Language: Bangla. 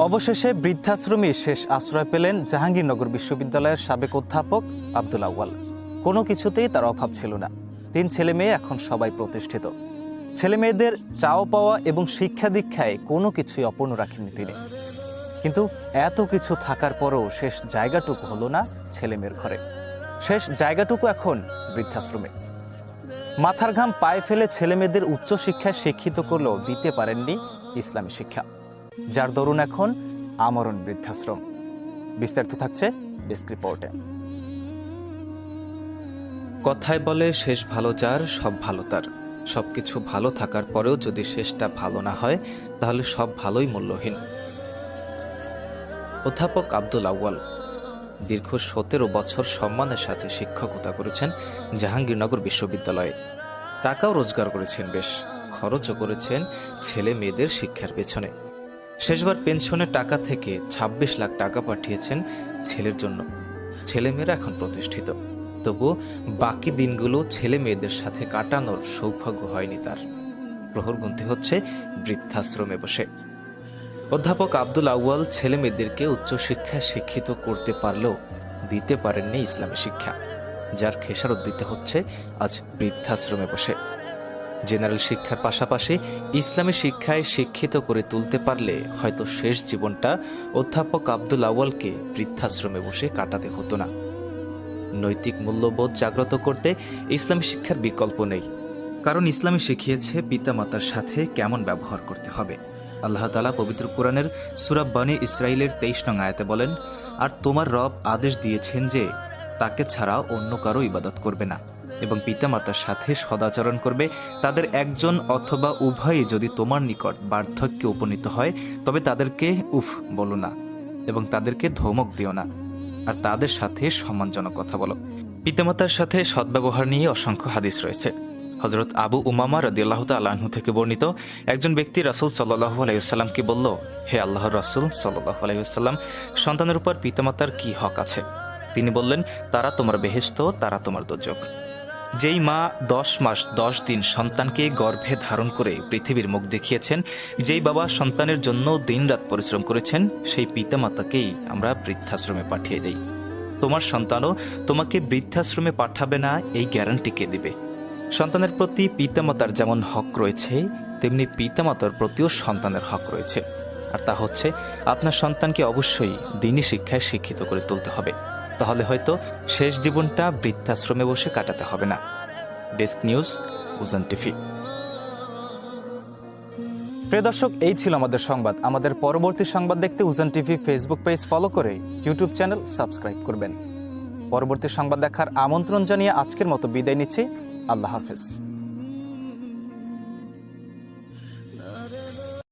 অবশেষে বৃদ্ধাশ্রমে শেষ আশ্রয় পেলেন জাহাঙ্গীরনগর বিশ্ববিদ্যালয়ের সাবেক অধ্যাপক আব্দুল আউয়াল। কোনো কিছুতেই তার অভাব ছিল না। 3 ছেলে মেয়ে এখন সবাই প্রতিষ্ঠিত। ছেলে মেয়েদের চাওয়া পাওয়া এবং শিক্ষা দীক্ষায় কোনো কিছুই অপূর্ণ রাখেননি তিনি। কিন্তু এত কিছু থাকার পরও শেষ জায়গাটুকু হলো না ছেলে মেয়ের ঘরে। শেষ জায়গাটুকু এখন বৃদ্ধাশ্রমে। মাথার ঘাম পায়ে ফেলে ছেলে মেয়েদের উচ্চশিক্ষায় শিক্ষিত করলেও দিতে পারেননি ইসলামী শিক্ষা, যার দরুন এখন আমরণ বৃদ্ধাশ্রম। বিস্তারিত থাকছে ডেস্ক রিপোর্টে। কথায় বলে শেষ ভালো যার সব ভালো তার। সবকিছু ভালো থাকার পরেও যদি শেষটা ভালো না হয় তাহলে সব ভালোই মূল্যহীন। অধ্যাপক আব্দুল আউয়াল দীর্ঘ 17 বছর সম্মানের সাথে শিক্ষকতা করেছেন জাহাঙ্গীরনগর বিশ্ববিদ্যালয়ে। টাকাও রোজগার করেছেন, বেশ খরচও করেছেন ছেলে মেয়েদের শিক্ষার পেছনে। শেষবার পেনশনের টাকা থেকে 26 লাখ টাকা পাঠিয়েছেন ছেলের জন্য। ছেলে মেয়েরা এখন প্রতিষ্ঠিত, তবু বাকি দিনগুলো ছেলে মেয়েদের সাথে কাটানোর সৌভাগ্য হয়নি তার। প্রহর গুনতে হচ্ছে বৃদ্ধাশ্রমে বসে। অধ্যাপক আব্দুল আউয়াল ছেলে মেয়েদেরকে উচ্চশিক্ষায় শিক্ষিত করতে পারলেও দিতে পারেননি ইসলামী শিক্ষা, যার খেসারত দিতে হচ্ছে আজ বৃদ্ধাশ্রমে বসে। জেনারেল শিক্ষার পাশাপাশি ইসলামী শিক্ষায় শিক্ষিত করে তুলতে পারলে হয়তো শেষ জীবনটা অধ্যাপক আব্দুল আউয়ালকে বৃদ্ধাশ্রমে বসে কাটাতে হতো না। নৈতিক মূল্যবোধ জাগ্রত করতে ইসলামী শিক্ষার বিকল্প নেই, কারণ ইসলামী শিখিয়েছে পিতামাতার সাথে কেমন ব্যবহার করতে হবে। আল্লাহ তাআলা পবিত্র কোরআনের সূরা বনী ইসরাঈলের 23 নং আয়াতে বলেন, আর তোমার রব আদেশ দিয়েছেন যে তাকে ছাড়া অন্য কারো ইবাদত করবে না এবং পিতামাতার সাথে সদাচরণ করবে। তাদের একজন অথবা উভয়ই যদি তোমার নিকট বার্ধক্যে উপনীত হয় তবে তাদেরকে উফ বলো না এবং তাদেরকে ধমক দিও না, আর তাদের সাথে সম্মানজনক কথা বলো। পিতামাতার সাথে সদ্ব্যবহার নিয়ে অসংখ্য হাদিস রয়েছে। হযরত আবু উমামা রাদিয়াল্লাহু তাআলা আনহু থেকে বর্ণিত, একজন ব্যক্তি রাসূল সাল্লাল্লাহু আলাইহি ওয়াসাল্লামকে বলল, হে আল্লাহর রাসূল সাল্লাল্লাহু আলাইহি ওয়াসাল্লাম, সন্তানের উপর পিতামাতার কি হক আছে? তিনি বললেন, তারা তোমার বেহেশত, তারা তোমার দোজখ। যেই মা 10 মাস 10 দিন সন্তানকে গর্ভে ধারণ করে পৃথিবীর মুখ দেখিয়েছেন, যেই বাবা সন্তানের জন্য দিনরাত পরিশ্রম করেছেন, সেই পিতামাতাকেই আমরা বৃদ্ধাশ্রমে পাঠিয়ে দেই। তোমার সন্তানও তোমাকে বৃদ্ধাশ্রমে পাঠাবে না, এই গ্যারান্টি কে দিবে? সন্তানের প্রতি পিতামাতার যেমন হক রয়েছে, তেমনি পিতামাতার প্রতিও সন্তানের হক রয়েছে, আর তা হচ্ছে আপনার সন্তানকে অবশ্যই দ্বীনি শিক্ষায় শিক্ষিত করে তুলতে হবে। তাহলে হয়তো শেষ জীবনটা বৃদ্ধাশ্রমে বসে কাটাতে হবে না। ডেস্ক নিউজ, উজান টিভি। প্রিয় দর্শক, এই ছিল আমাদের সংবাদ। আমাদের পরবর্তী সংবাদ দেখতে উজান টিভি ফেসবুক পেজ ফলো করে ইউটিউব চ্যানেল সাবস্ক্রাইব করবেন। পরবর্তী সংবাদ দেখার আমন্ত্রণ জানিয়ে আজকের মতো বিদায় নিচ্ছি। আল্লাহ হাফেজ।